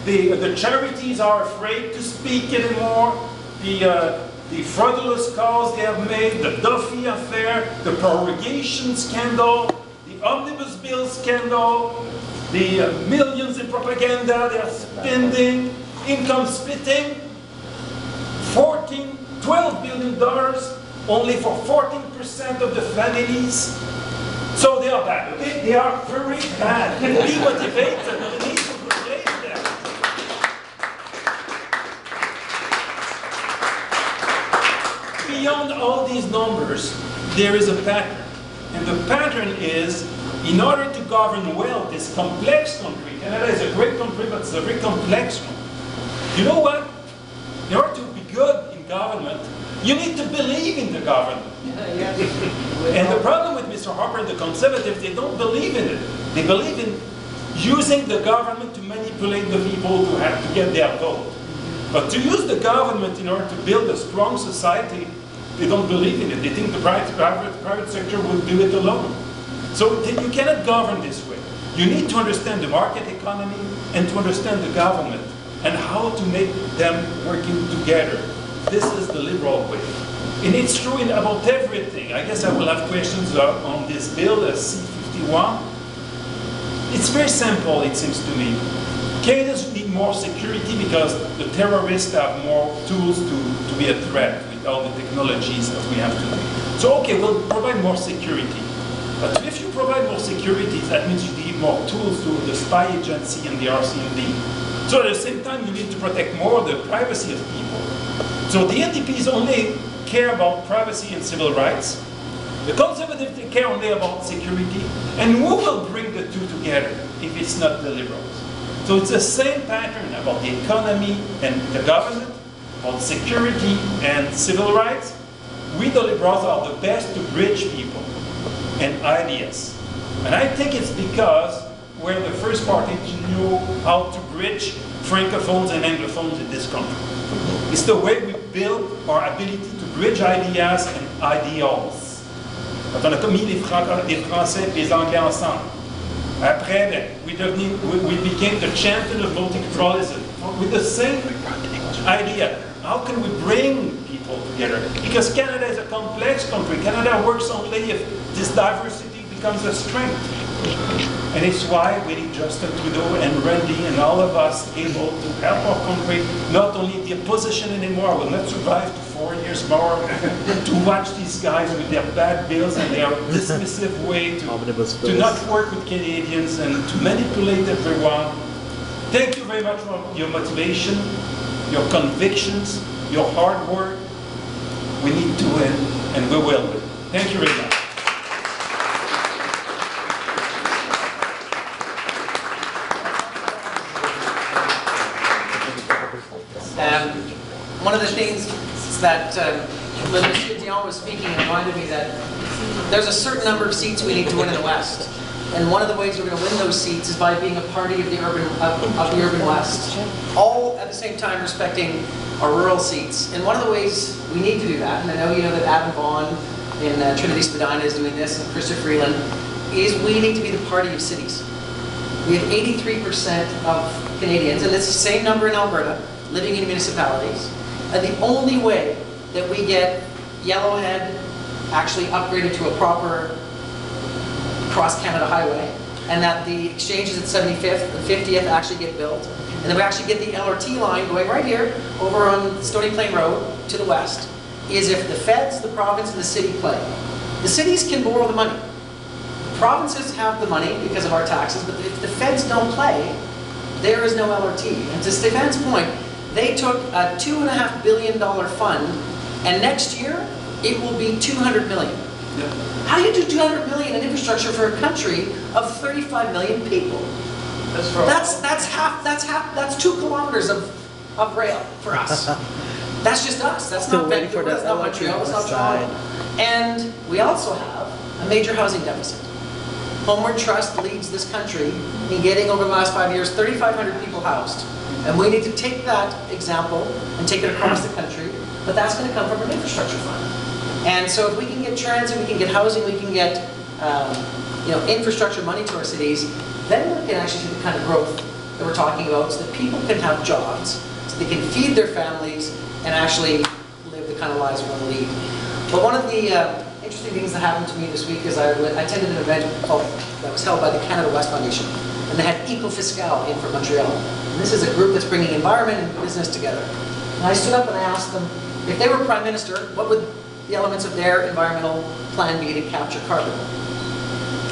The charities are afraid to speak anymore. The fraudulent calls they have made, the Duffy affair, the prorogation scandal, the omnibus bill scandal, the millions in propaganda they are spending, income splitting, $12 billion only for 14% of the families. So they are bad, okay? They are very bad. Be motivated. You need to replace them. Beyond all these numbers, there is a pattern. And the pattern is, in order to govern well this complex country, Canada is a great country, but it's a very complex one. You know what? In order to be good in government, you need to believe in the government. And the problem with Mr. Harper and the Conservatives, they don't believe in it. They believe in using the government to manipulate the people to get their vote. But to use the government in order to build a strong society, they don't believe in it. They think the private sector will do it alone. So you cannot govern this way. You need to understand the market economy and to understand the government and how to make them working together. This is the liberal way. And it's true in about everything. I guess I will have questions on this bill, C-51. It's very simple, it seems to me. Canadians need more security because the terrorists have more tools to be a threat with all the technologies that we have today. So, okay, we'll provide more security. But if you provide more security, that means you need more tools to the spy agency and the RCMP. So at the same time, you need to protect more the privacy of people. So the NDPs only care about privacy and civil rights. The Conservatives care only about security. And who will bring the two together if it's not the Liberals? So it's the same pattern about the economy and the government, about security and civil rights. We, the Liberals, are the best to bridge people and ideas. And I think it's because we're the first party to know how to bridge francophones and anglophones in this country. It's the way we build our ability to bridge ideas and ideals. Quand on a mis les Français et les Anglais ensemble, après, we became the champion of multiculturalism with the same idea. How can we bring people together? Because Canada is a complex country. Canada works only if this diversity becomes a strength. And it's why we need Justin Trudeau and Randy and all of us able to help our country, not only the opposition anymore, will not survive to 4 years more, to watch these guys with their bad bills and their dismissive way to not work with Canadians and to manipulate everyone. Thank you very much for your motivation, your convictions, your hard work. We need to win, and we will win. Thank you very much. One of the things that when Monsieur Dion was speaking, it reminded me that there's a certain number of seats we need to win in the West. And one of the ways we're going to win those seats is by being a party of the urban West. All at the same time respecting our rural seats. And one of the ways we need to do that, and I know you know that Adam Vaughan in Trinity Spadina is doing this, and Christopher Freeland, is we need to be the party of cities. We have 83% of Canadians, and it's the same number in Alberta, living in municipalities. And the only way that we get Yellowhead actually upgraded to a proper cross-Canada highway, and that the exchanges at 75th and 50th actually get built, and then we actually get the LRT line going right here, over on Stony Plain Road to the west, is if the feds, the province, and the city play. The cities can borrow the money. The provinces have the money because of our taxes, but if the feds don't play, there is no LRT. And to Stephane's point, they took a $2.5 billion fund, and next year, it will be $200 million. Yeah. How do you do $200 million in infrastructure for a country of 35 million people? That's 2 kilometers of rail for us. That's just us. That's not Vancouver, that's not Montreal, that's not Toronto. And we also have a major housing deficit. Homeward Trust leads this country in getting, over the last 5 years, 3,500 people housed. And we need to take that example and take it across the country, but that's going to come from an infrastructure fund. And so if we can get transit, we can get housing, we can get infrastructure money to our cities, then we can actually see the kind of growth that we're talking about so that people can have jobs, so they can feed their families and actually live the kind of lives we want to lead. But one of the interesting things that happened to me this week is I attended an event that was held by the Canada West Foundation, and they had Eco Fiscal in from Montreal. And this is a group that's bringing environment and business together. And I stood up and I asked them, if they were Prime Minister, what would the elements of their environmental plan be to capture carbon?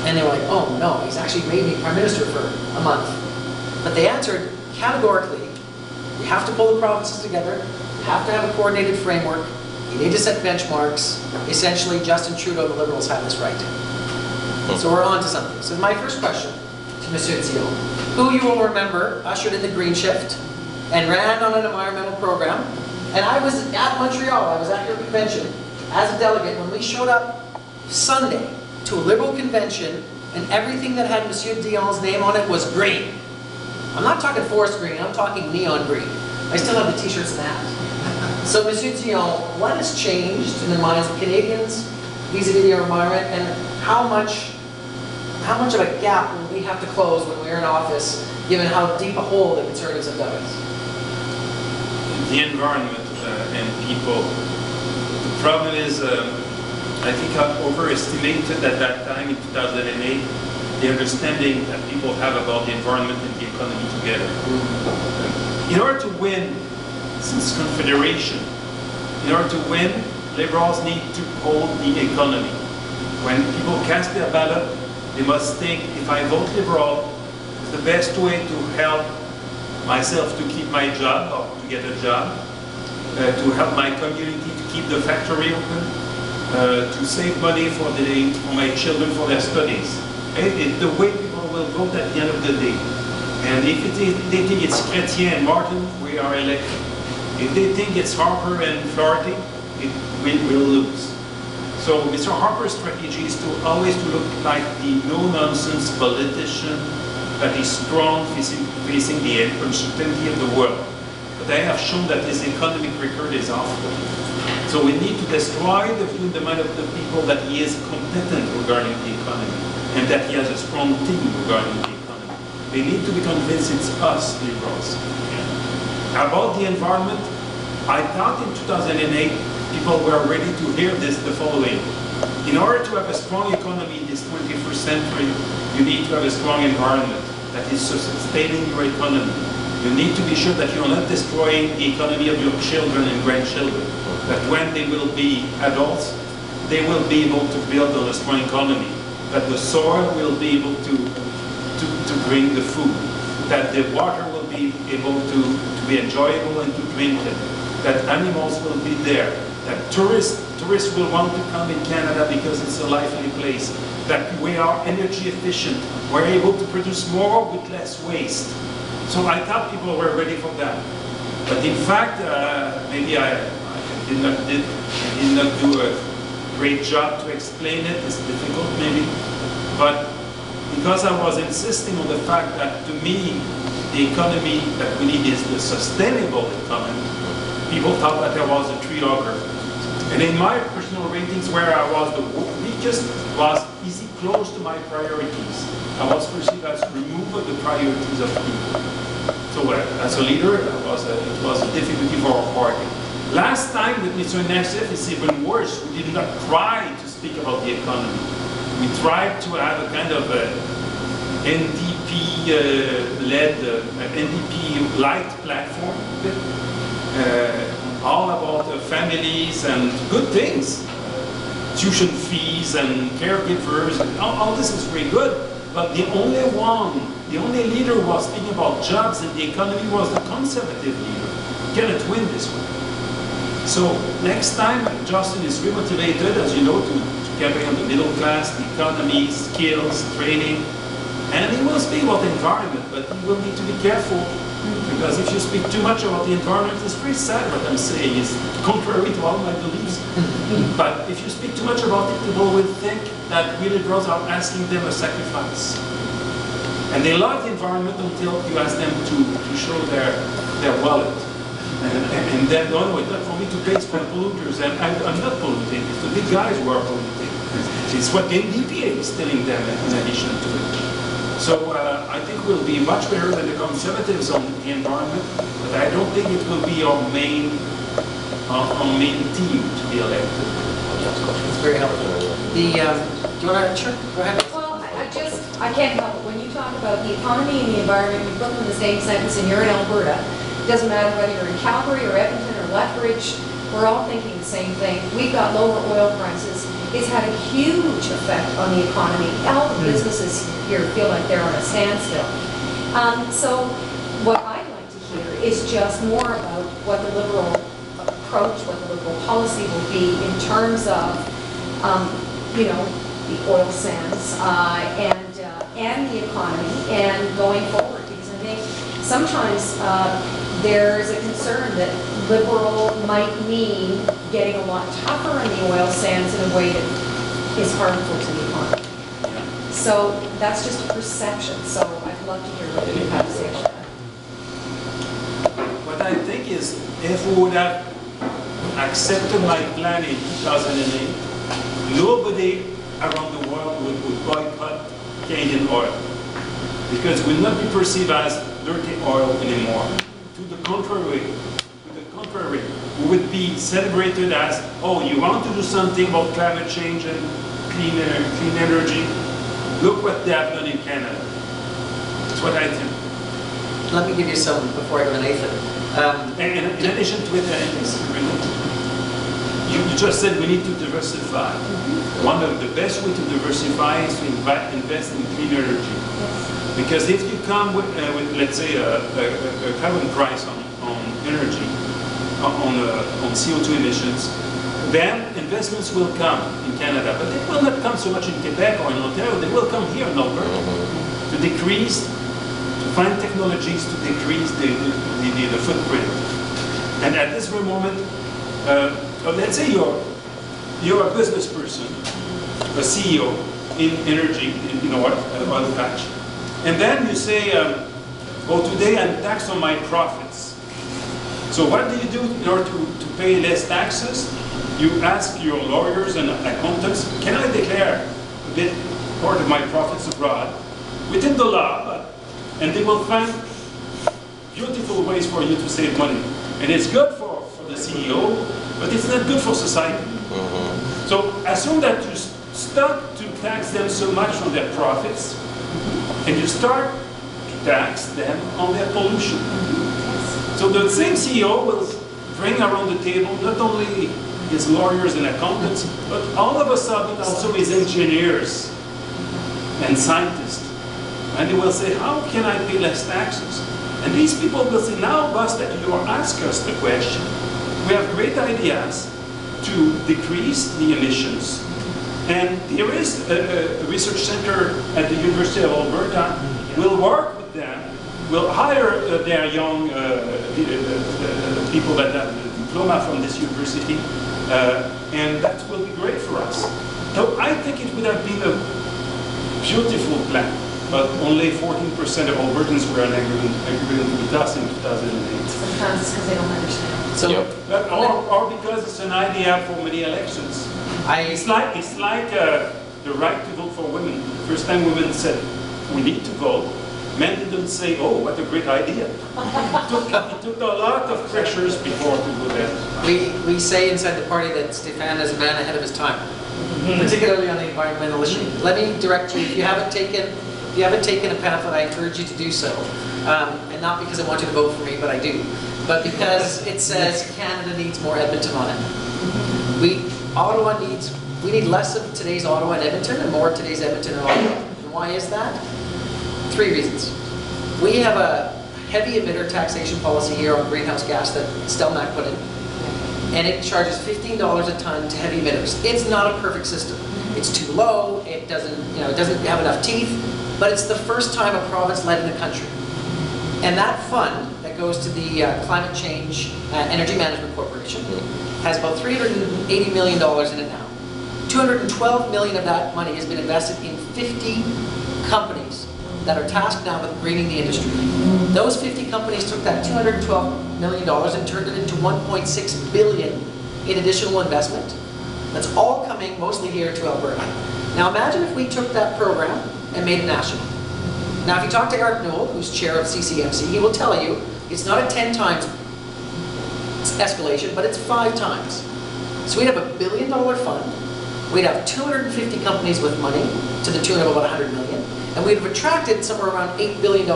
And they were like, oh no, he's actually made me Prime Minister for a month. But they answered categorically, you have to pull the provinces together, you have to have a coordinated framework, you need to set benchmarks. Essentially, Justin Trudeau, the Liberals, have this right. So we're on to something. So my first question to Monsieur Dion, who you will remember ushered in the Green Shift and ran on an environmental program. And I was at Montreal, I was at your convention as a delegate when we showed up Sunday to a Liberal convention and everything that had Monsieur Dion's name on it was green. I'm not talking forest green, I'm talking neon green. I still have the t-shirts and the hat. So Monsieur Dion, what has changed in the minds of Canadians vis-a-vis our environment, and how much of a gap will we have to close when we're in office, given how deep a hole the Conservatives have dug us? The environment and people. The problem is, I think I overestimated at that time in 2008 the understanding that people have about the environment and the economy together. In order to win since Confederation, in order to win, Liberals need to hold the economy. When people cast their ballot, they must think, if I vote Liberal, it's the best way to help myself to keep my job or to get a job, to help my community to keep the factory open, to save money for my children for their studies. It's the way people will vote at the end of the day. And if they think it's Chrétien and Martin, we are elected. If they think it's Harper and Flaherty, we will lose. So Mr. Harper's strategy is to always to look like the no-nonsense politician that is strong facing the uncertainty of the world. But I have shown that his economic record is awful. So we need to destroy the view in the mind of the people that he is competent regarding the economy and that he has a strong team regarding the economy. They need to be convinced it's us, Liberals. About the environment, I thought in 2008 people were ready to hear the following. In order to have a strong economy in this 21st century, you need to have a strong environment that is sustaining your economy. You need to be sure that you're not destroying the economy of your children and grandchildren. That when they will be adults, they will be able to build on a strong economy. That the soil will be able to bring the food. That the water will be able to be enjoyable and to drink it. That animals will be there. That tourists will want to come in Canada because it's a lively place. That we are energy efficient. We're able to produce more with less waste. So I thought people were ready for that. But in fact, maybe I did not do a great job to explain it. It's difficult maybe. But because I was insisting on the fact that to me, the economy that we need is the sustainable economy, people thought that I was a tree hugger. And in my personal ratings, where I was the weakest was easy close to my priorities. I was perceived as removal of the priorities of people. So as a leader, it was a difficulty for our party. Last time with Mr. Nassif, it's even worse. We did not try to speak about the economy. We tried to have a kind of NDP-led, NDP-light platform, all about families and good things, tuition fees and caregivers, and all this is very good. But the only leader who was speaking about jobs and the economy was the Conservative leader. You cannot win this way. So next time, Justin is remotivated, as you know, to campaign on the middle class, the economy, skills, training, and he will speak about the environment, but he will need to be careful, because if you speak too much about the environment, it's pretty sad what I'm saying. It's contrary to all my beliefs. But if you speak too much about it, people will think that we Liberals are asking them a sacrifice. And they love the environment until you ask them to show their wallet. And then, no, it's not for me to pay for polluters, and I'm not polluting, it's the big guys who are polluting. It's what the NDP is telling them in addition to it. So I think will be much better than the Conservatives on the environment, but I don't think it will be our main team to be elected. It's very helpful. Do you want to, sure, go ahead. Well, I can't help it. When you talk about the economy and the environment, you put them in the same sentence and you're in Alberta. It doesn't matter whether you're in Calgary or Edmonton or Lethbridge, we're all thinking the same thing. We've got lower oil prices. It's had a huge effect on the economy. All the businesses here feel like they're on a standstill. So what I'd like to hear is just more about what the Liberal approach, what the Liberal policy will be in terms of, you know, the oil sands and the economy and going forward. Because I think sometimes there's a concern that Liberal might mean getting a lot tougher on the oil sands in a way that is harmful to the economy. So that's just a perception. So I'd love to hear what you have to say about that. What I think is, if we would have accepted my plan in 2008, nobody around the world would boycott Canadian oil, because it will not be perceived as dirty oil anymore. To the contrary, we would be celebrated as, oh, you want to do something about climate change and clean energy? Look what they have done in Canada. That's what I think. Let me give you some before I go to Nathan. And in addition to it, you just said we need to diversify. One of the best ways to diversify is to invest in clean energy. Because if you come with let's say, a carbon price on energy, on CO2 emissions, then investments will come in Canada. But it will not come so much in Quebec or in Ontario. They will come here in Alberta to find technologies to decrease the footprint. And at this very moment, let's say you're a business person, a CEO in energy, in oil patch, and then you say, well, today I'm taxed on my profits. So what do you do in order to pay less taxes? You ask your lawyers and accountants, can I declare a bit part of my profits abroad within the law? And they will find beautiful ways for you to save money. And it's good for the CEO, but it's not good for society. So assume that you stop to tax them so much on their profits, and you start to tax them on their pollution. So the same CEO will bring around the table not only his lawyers and accountants, but all of a sudden also his engineers and scientists. And they will say, how can I pay less taxes? And these people will say, now, boss, that you ask us the question. We have great ideas to decrease the emissions. And there is a research center at the University of Alberta. We'll work with them. We'll hire their young people that have a diploma from this university. And that will be great for us. So I think it would have been a beautiful plan. But only 14% of Albertans were in agreement with us in 2008. Sometimes it's because they don't understand. So, or because it's an idea for many elections. It's like the right to vote for women. The first time women said, we need to vote, men didn't say, oh, what a great idea. It took a lot of pressures before to do that. we say inside the party that Stephane is a man ahead of his time, particularly on the environmental issue. Let me direct you, if you haven't taken a pamphlet, I encourage you to do so. And not because I want you to vote for me, but I do. But because it says Canada needs more Edmonton on it. We need less of today's Ottawa and Edmonton and more of today's Edmonton and Ottawa. And why is that? 3 reasons. We have a heavy emitter taxation policy here on greenhouse gas that Stelmach put in. And it charges $15 a ton to heavy emitters. It's not a perfect system. It's too low, it doesn't have enough teeth, but it's the first time a province led in the country. And that fund that goes to the Climate Change Energy Management Corporation has about $380 million in it now. $212 million of that money has been invested in 50 companies that are tasked now with greening the industry. Those 50 companies took that $212 million and turned it into $1.6 billion in additional investment. That's all coming mostly here to Alberta. Now imagine if we took that program and made it national. Now, if you talk to Eric Newell, who's chair of CCMC, he will tell you it's not a 10 times escalation, but it's 5 times. So we'd have a $1 billion fund, we'd have 250 companies with money to the tune of about 100 million, and we'd have attracted somewhere around $8 billion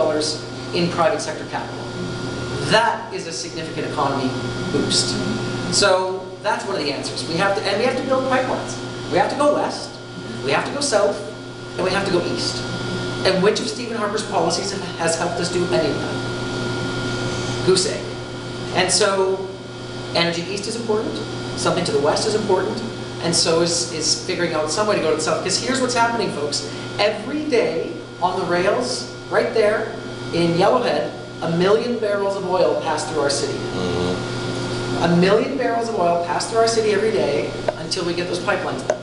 in private sector capital. That is a significant economy boost. So that's one of the answers. We have to build pipelines. We have to go west, we have to go south, and we have to go east. And which of Stephen Harper's policies has helped us do any of that? Goose egg. And so, energy east is important, something to the west is important, and so is figuring out some way to go to the south. Because here's what's happening, folks. Every day on the rails, right there in Yellowhead, 1 million barrels of oil pass through our city. 1 million barrels of oil pass through our city every day until we get those pipelines built.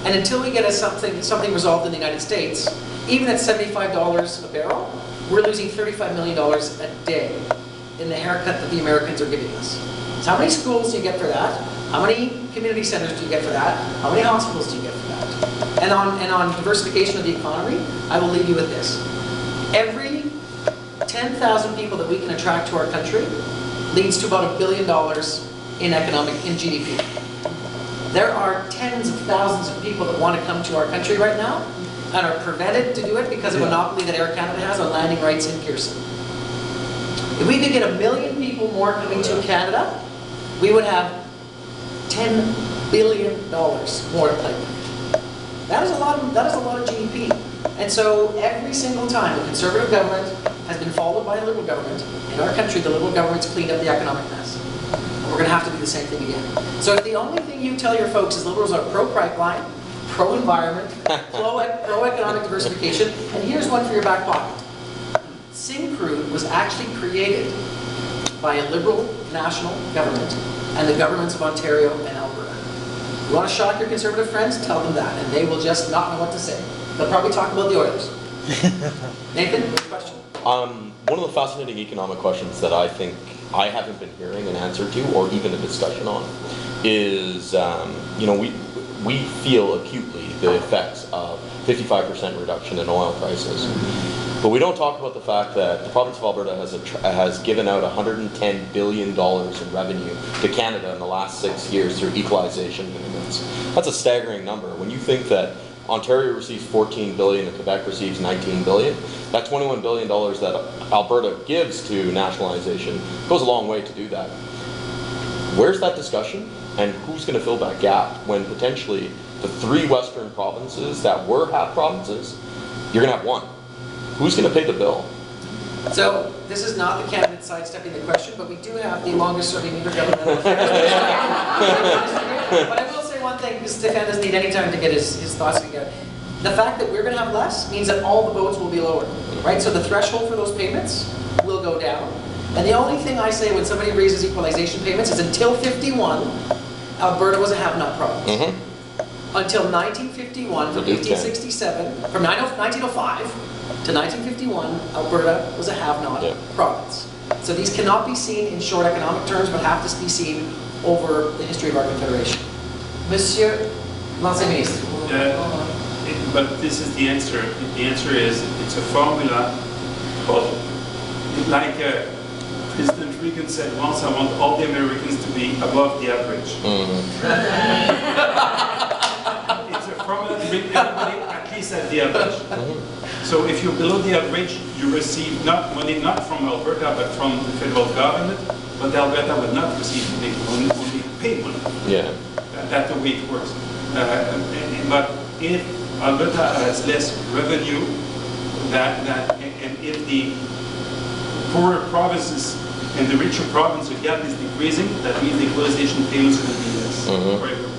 And until we get something resolved in the United States, even at $75 a barrel, we're losing $35 million a day in the haircut that the Americans are giving us. So how many schools do you get for that? How many community centers do you get for that? How many hospitals do you get for that? And on diversification of the economy, I will leave you with this. Every 10,000 people that we can attract to our country leads to about $1 billion in GDP. There are tens of thousands of people that want to come to our country right now and are prevented to do it because of a monopoly that Air Canada has on landing rights in Pearson. If we could get 1 million people more coming to Canada, we would have $10 billion more to play with. That is a lot of GDP. And so every single time the Conservative government has been followed by a Liberal government, in our country the Liberal government's cleaned up the economic mess. And we're going to have to do the same thing again. So if the only thing you tell your folks is Liberals are pro-pipeline, pro-environment, pro-economic diversification, and here's one for your back pocket. Syncrude was actually created by a Liberal national government and the governments of Ontario and Alberta. You want to shock your Conservative friends? Tell them that, and they will just not know what to say. They'll probably talk about the Oilers. Nathan, what's your question? One of the fascinating economic questions that I think I haven't been hearing an answer to, or even a discussion on, is we feel acutely the effects of 55% reduction in oil prices. But we don't talk about the fact that the province of Alberta has given out $110 billion in revenue to Canada in the last 6 years through equalization payments. That's a staggering number. When you think that Ontario receives $14 billion and Quebec receives $19 billion, that $21 billion that Alberta gives to nationalization goes a long way to do that. Where's that discussion? And who's going to fill that gap when potentially the 3 western provinces that were half provinces, you're going to have 1? Who's going to pay the bill? So, this is not the candidate sidestepping the question, but we do have the longest serving intergovernmental affairs. But I will say one thing, because Stephane doesn't need any time to get his thoughts together. The fact that we're going to have less means that all the votes will be lower, right? So the threshold for those payments will go down. And the only thing I say when somebody raises equalization payments is until 51, Alberta was a have-not province. Until 1951, from 1867, from 1905 to 1951, Alberta was a have-not province. So these cannot be seen in short economic terms, but have to be seen over the history of our confederation. Monsieur l'Ancien Ministre. But this is the answer. The answer is, it's a formula called, like President Reagan said once, I want all the Americans to be above the average. It's a formula to bring everybody at least at the average. So if you're below the average, you receive money not from Alberta, but from the federal government, but Alberta will not receive money, only pay money. Yeah. That's the way it works. But if Alberta has less revenue, and if the poorer provinces and the richer provinces, the gap is decreasing, that means the equalization payments will be less. Forever.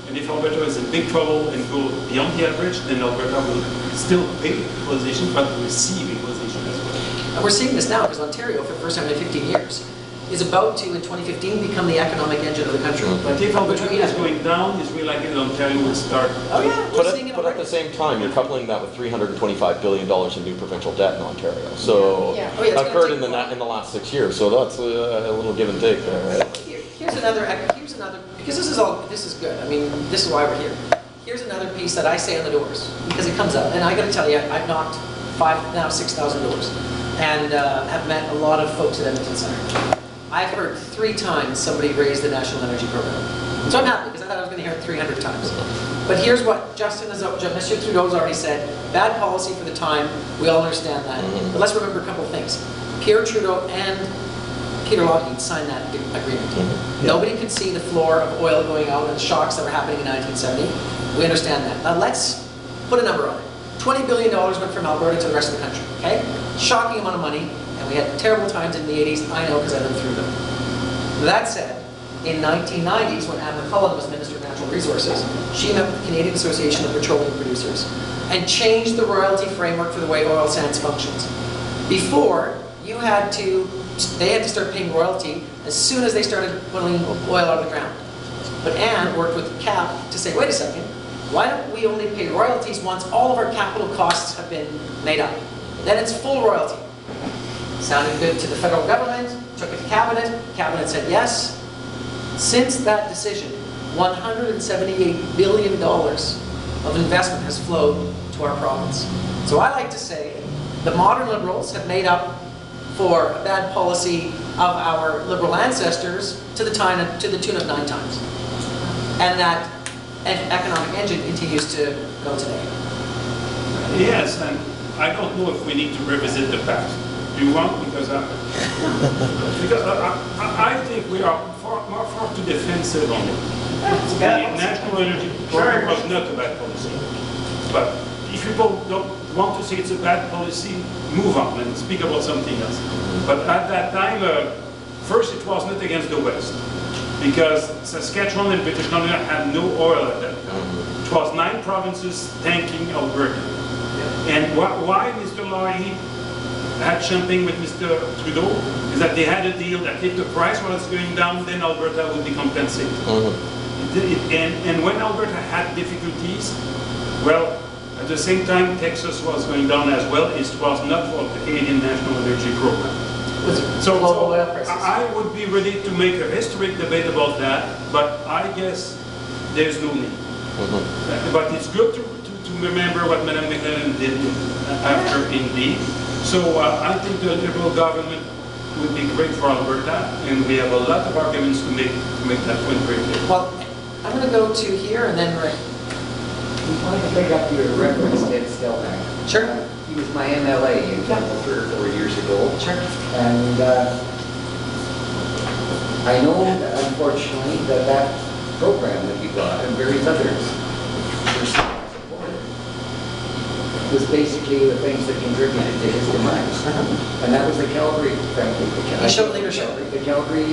And if Alberta is in big trouble and go beyond the average, then Alberta will still pay equalization, but receive equalization as well. And we're seeing this now, because Ontario, for the first time in 15 years, is about to, in 2015, become the economic engine of the country. But if Alberta is going down, it's really like in Ontario will start. Oh yeah, But at the same time, you're coupling that with $325 billion in new provincial debt in Ontario. So occurred in the last 6 years. So that's a little give and take there. Right? Here's another, because this is good. I mean, this is why we're here. here's another piece that I say on the doors, because it comes up. And I gotta tell you, I've knocked 6,000 doors, and have met a lot of folks at Edmonton Center. I've heard 3 times somebody raise the National Energy Program. So I'm happy, because I thought I was gonna hear it 300 times. But here's what Monsieur Trudeau's already said: bad policy for the time, we all understand that. But let's remember a couple of things. Pierre Trudeau and Peter Lougheed signed that agreement. Nobody could see the floor of oil going out and the shocks that were happening in 1970. We understand that. Now let's put a number on it. $20 billion went from Alberta to the rest of the country, okay? Shocking amount of money, and we had terrible times in the 80s, I know because I lived through them. That said, in 1990s, when Anne McCullen was Minister of Natural Resources, she met with the Canadian Association of Petroleum Producers and changed the royalty framework for the way oil sands functions. Before, they had to start paying royalty as soon as they started pulling oil out of the ground. But Anne worked with CAP to say, wait a second, why don't we only pay royalties once all of our capital costs have been made up? Then it's full royalty. Sounded good to the federal government, took it to Cabinet, Cabinet said yes. Since that decision, $178 billion of investment has flowed to our province. So I like to say the modern Liberals have made up for a bad policy of our Liberal ancestors to the tune of 9 times. And that economic engine continues to go today. Yes, and I don't know if we need to revisit the past. Do you want? Because I think we are far too defensive on it. The National Energy Program was not a bad policy. But if people don't want to say it's a bad policy, move on and speak about something else. But at that time, first it was not against the West, because Saskatchewan and British Columbia had no oil at that time. It was 9 provinces thanking Alberta. And why Mr. Lougheed had champagne with Mr. Trudeau is that they had a deal that if the price was going down, then Alberta would be compensated. And when Alberta had difficulties, well, at the same time Texas was going down as well. It was not for the Canadian National Energy Program. So I would be ready to make a historic debate about that, but I guess there's no need. But it's good to remember what Madame McLellan did after indeed. So I think the Liberal government would be great for Alberta, and we have a lot of arguments to make that point very clear. Well, I'm going to go to here and then Rick. I wanted to pick up your reference to Stephane. Sure. He was my MLA in Temple 3 or 4 years ago. Sure. And I know, that, unfortunately, that program that he brought and various others were supported was basically the things that contributed to his demise. And that was the Calgary, frankly. He showed leadership. The Calgary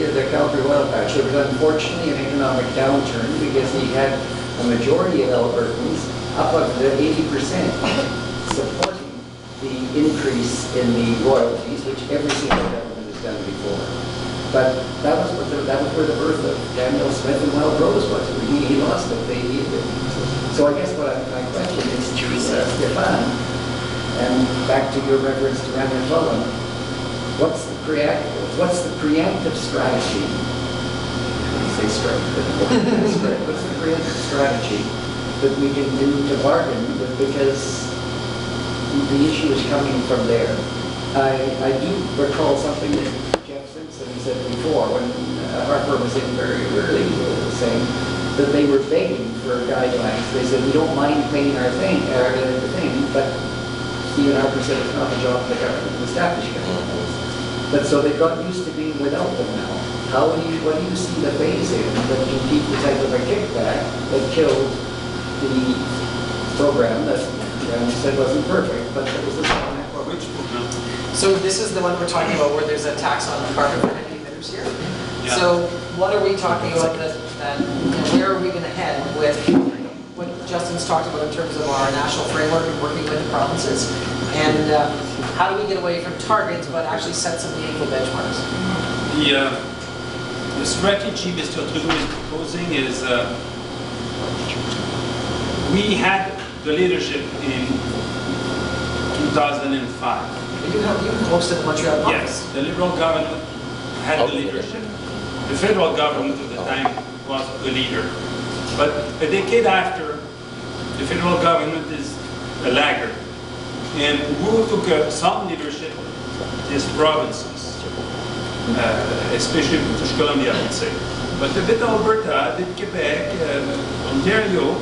oil patch. There was unfortunately an economic downturn because he had a majority of Albertans, up to 80%, supporting the increase in the royalties, which every single government has done before. But that was where the birth of Daniel Smith and Wild Rose was. He lost it. He did. So I guess my question is to Stephane, and back to your reference to Anne McCullen, what's the preemptive strategy? Say straight. What's the preemptive strategy that we can do to bargain with, because the issue is coming from there. I do recall something that Jeff Simpson said before when Harper was in very early, saying that they were begging for guidelines. They said, we don't mind paying our thing, but Stephen Harper said it's not the job of the government to establish guidelines. But so they've got used to being without them now. What do you see the phase in that can keep the type of a kickback that killed the program that you said wasn't perfect, but it was the same Which program? So this is the one we're talking about where there's a tax on carbon for heavy emitters here. Yeah. So what are we talking about where are we going to head with what Justin's talked about in terms of our national framework and working with the provinces? And how do we get away from targets but actually set some meaningful benchmarks? The strategy Mr. Trudeau is proposing is we had the leadership in 2005. You hosted the Montreal conference. Yes, the Liberal government had the leadership. The federal government at the time was the leader. But a decade after, federal government is a laggard. And who took some leadership? These provinces, especially British Columbia, I would say. But a bit Alberta, a bit Quebec, Ontario,